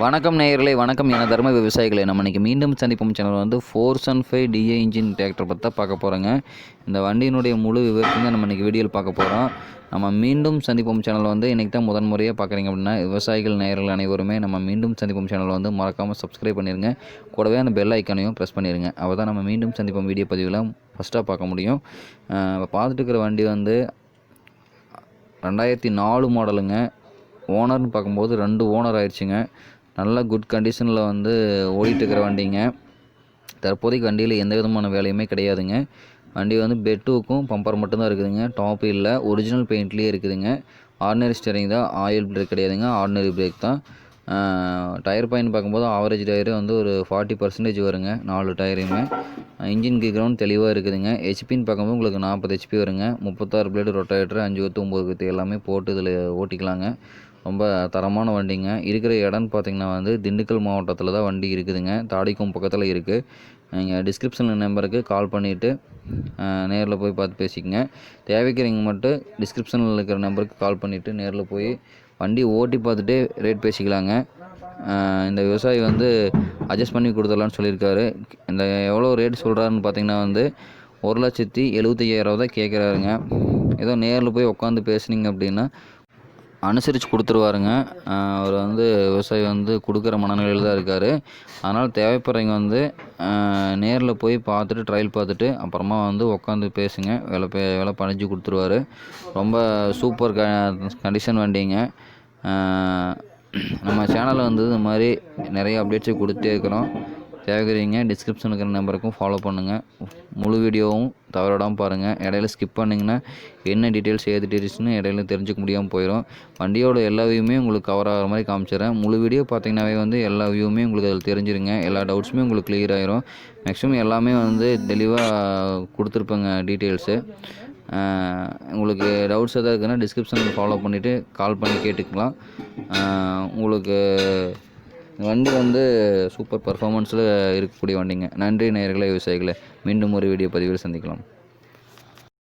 வணக்கம் நேயர்களே, வணக்கம் என தர்ம விவசாயிகளே. நம்ம இன்றைக்கி மீண்டும் சந்திப்போம் சேனல் வந்து 4Sun5 DA இன்ஜின் டிராக்டர் பற்றி தான் பார்க்க போகிறோங்க. இந்த வண்டியினுடைய முழு விவரத்தையும் நம்ம இன்றைக்கி வீடியோவில் பார்க்க போகிறோம். நம்ம மீண்டும் சந்திப்போம் சேனல் வந்து இன்றைக்கி தான் முதன்முறையாக பார்க்குறீங்க அப்படின்னா, விவசாயிகள் நேயர்கள் அனைவருமே நம்ம மீண்டும் சந்திப்போம் சேனல் வந்து மறக்காமல் சப்ஸ்கிரைப் பண்ணிடுங்க. கூடவே அந்த பெல் ஐக்கானையும் ப்ரெஸ் பண்ணிடுங்க. அப்போ தான் நம்ம மீண்டும் சந்திப்போம் வீடியோ பதிவில் ஃபஸ்ட்டாக பார்க்க முடியும். இப்போ பார்த்துட்டு இருக்கிற வண்டி வந்து 2004 மாடலுங்க. ஓனர்னு பார்க்கும்போது 2 ஓனர் ஆயிடுச்சுங்க. நல்ல குட் கண்டிஷனில் வந்து ஓடிட்டுருக்கிற வண்டிங்க. தற்போதைக்கு வண்டியில் எந்த விதமான வேலையுமே கிடையாதுங்க. வண்டி வந்து பெட்டுக்கும் பம்பர் மட்டும்தான் இருக்குதுங்க. டாப்பு இல்லை, ஒரிஜினல் பெயிண்ட்லேயே இருக்குதுங்க. ஆர்டினரி ஸ்டேரிங் தான், ஆயில் பிரேக் கிடையாதுங்க, ஆர்டினரி பிரேக் தான். டயர் பாயிண்ட் பார்க்கும்போது ஆவரேஜ் டயரு வந்து ஒரு 40% வருங்க 4 டயரையுமே. இன்ஜின் கிரவுண்ட் தெளிவாக இருக்குதுங்க. ஹெச்பின்னு பார்க்கும்போது உங்களுக்கு 40 ஹெச்பி வருங்க. 36 பிளேடு ரொட்டேட்டர், 5 கொத்து 9 கொத்து எல்லாமே போட்டு இதில் ஓட்டிக்கலாங்க. ரொம்ப தரமான வண்டிங்க. இருக்கிற இடம்னு பார்த்திங்கன்னா வந்து திண்டுக்கல் மாவட்டத்தில் தான் வண்டி இருக்குதுங்க. தாடிக்கும் பக்கத்தில் இருக்குது. நீங்கள் டிஸ்கிரிப்ஷனில் நம்பருக்கு கால் பண்ணிவிட்டு நேரில் போய் பார்த்து பேசிக்கங்க. தேவைக்கிறவங்க மட்டும் டிஸ்கிரிப்ஷனில் இருக்கிற நம்பருக்கு கால் பண்ணிவிட்டு நேரில் போய் வண்டி ஓட்டி பார்த்துட்டு ரேட் பேசிக்கலாங்க. இந்த விவசாயி வந்து அட்ஜஸ்ட் பண்ணி கொடுத்துடலான்னு சொல்லியிருக்காரு. இந்த எவ்வளோ ரேட் சொல்கிறாருன்னு பார்த்திங்கன்னா வந்து 1,75,000 தான் கேட்குறாருங்க. ஏதோ நேரில் போய் உட்காந்து பேசுனீங்க அப்படின்னா அனுசரித்து கொடுத்துருவாருங்க. அவர் வந்து விவசாயி வந்து கொடுக்குற மனநிலையில் தான் இருக்கார். அதனால் தேவைப்படுறவங்க வந்து நேரில் போய் பார்த்துட்டு ட்ரையல் பார்த்துட்டு அப்புறமா வந்து உட்காந்து பேசுங்க. விலை பணிஞ்சு கொடுத்துருவாரு. ரொம்ப சூப்பர் கண்டிஷன் வண்டிங்க. நம்ம சேனலில் வந்து இது மாதிரி நிறைய அப்டேட்ஸை கொடுத்தே இருக்கிறோம். தேவைக்கிறீங்க டிஸ்கிரிப்ஷன் இருக்கிற நம்பருக்கும் ஃபாலோ பண்ணுங்கள். முழு வீடியோவும் தவறாடாமல் பாருங்கள். இடையில ஸ்கிப் பண்ணிங்கன்னா என்ன டீட்டெயில்ஸ் ஏது டீட்டெயில்ஸ்னு இடையில தெரிஞ்சுக்க முடியாமல் போயிடும். வண்டியோட எல்லா வியூமே உங்களுக்கு கவர் ஆகிற மாதிரி காமிச்சிடுறேன். முழு வீடியோ பார்த்தீங்கன்னாவே வந்து எல்லா வியூவுமே உங்களுக்கு அதில் தெரிஞ்சிருங்க. எல்லா டவுட்ஸுமே உங்களுக்கு கிளியர் ஆயிரும். மேக்ஸிமம் எல்லாமே வந்து தெளிவாக கொடுத்துருப்பேங்க டீட்டெயில்ஸு. உங்களுக்கு டவுட்ஸ் எதாவது இருக்குன்னா டிஸ்கிரிப்ஷனில் ஃபாலோ பண்ணிவிட்டு கால் பண்ணி கேட்டுக்கலாம். உங்களுக்கு வண்டி வந்து சூப்பர் பர்ஃபார்மன்ஸில் இருக்கக்கூடிய வண்டிங்க. நன்றி நேயர்களே, விவசாயிகளே. மீண்டும் ஒரு வீடியோ பதிவில் சந்திக்கலாம்.